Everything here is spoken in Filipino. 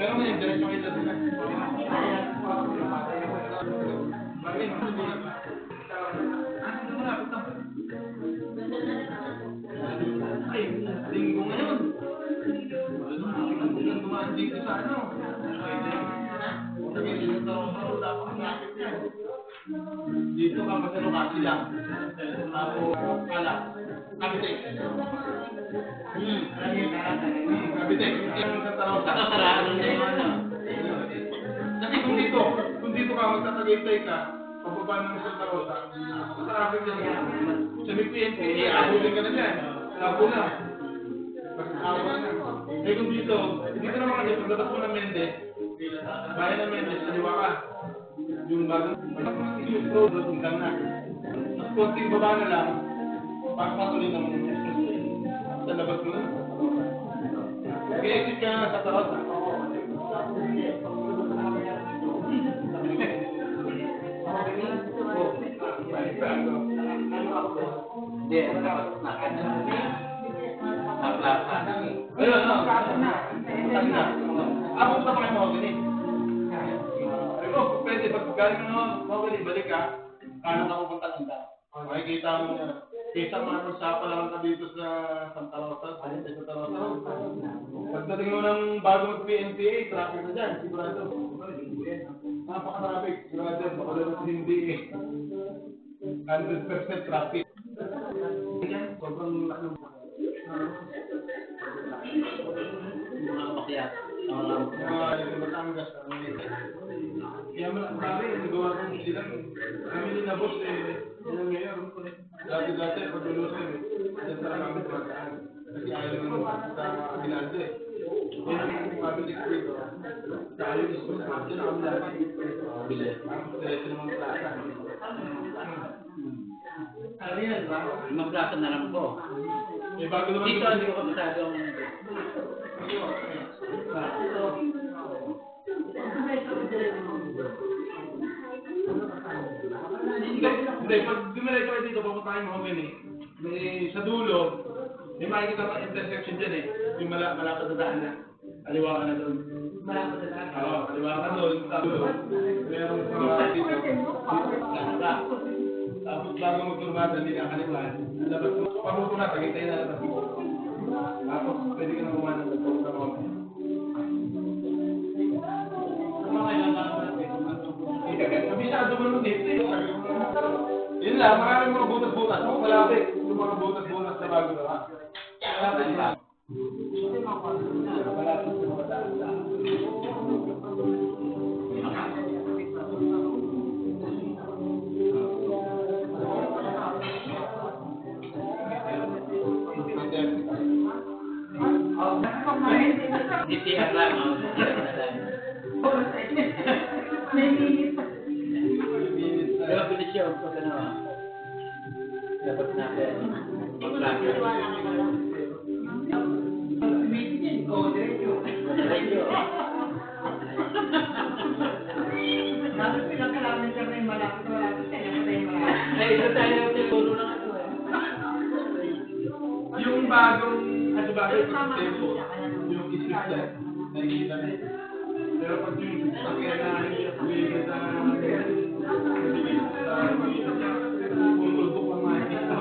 Pero ngayon, diretso kayo dito. Ay, linggo ngayon. Dumaan dito sa ano. Dito ka magano ka sila. Tapos ala. Kabitek. Kabitek. Yung kataraan na yung ano. Kasi kung dito ka magtatagaytay ka, pababa ng Santa Rosa, sa traffic na yan. Sa PNP, abulin ka na dyan. Labo na. Pag-awa na. Eh kung dito naman kasi pagdatas mo ng Mendez, bayan ng Mendez, aliwa ka. Yung bagong yung road, hanggang na. Tapos konting baba na lang, pagpatuloy ng sa labas mo na. Mag-exit ka na sa Rosa. Hindi, naplasa. Ayun, na. Ako sa mga mahogany. Pero pwede, pag galing mo mahogany, balik ka, kanan ka pupunta ng daw. Makikita mo, kita mo ano sa palang ka dito sa Santa Rosa, sa Santa Rosa. Pagdating mo ng bago mag-PNPA, traffic na dyan, sigurado. Napaka-traffic, sigurado, baka lang hindi 100% traffic. Sobrang laki ng Mga pakyat. yung Batangas. Kaya marami, nagawa kong sila. Kami din na boss yan ngayon. Dati, pag-ulusay yan talaga kami tumataan. Kasi ayaw naman sa Aguinaldo Yan ang public dito. Sa ayaw is kung saan na kami lagi. Bilis. Ang diretso ng mga plata. Ano yan, ba? Mga plasa na lang po. Bago naman Dito, hindi ko masyadong... Hindi, pag dumiretso kayo dito, papunta kayo mahogany. May sa dulo, may makikita ka intersection dyan Yung malapad na daan na. Aliwa ka na doon. Malapad na daan? Oo, aliwa ka doon. Merong mga dito. Tapos bago magturmada, hindi ka kaliwan. Labas mo. Pamuto na, pagkitay na labas mo. Tapos pwede ka na kumanan sa pagkita mo. Kabisado mo nung dito Yun lang, maraming mga butas-butas. Malapit yung mga butas-butas na bago na. Malapit lang. Malapit yung mga daan. DTR lang, Pero bilis yun, pag ano, dapat natin mag-plaka. Diretso. Dapat pinakalaman ka na yung malapit na malapit. Ay, ito tayo siguro ng ano Yung bagong tempo, yung isip nakikita na. Pero pag yung sakyan na bigay sa pumulbog ang makikita.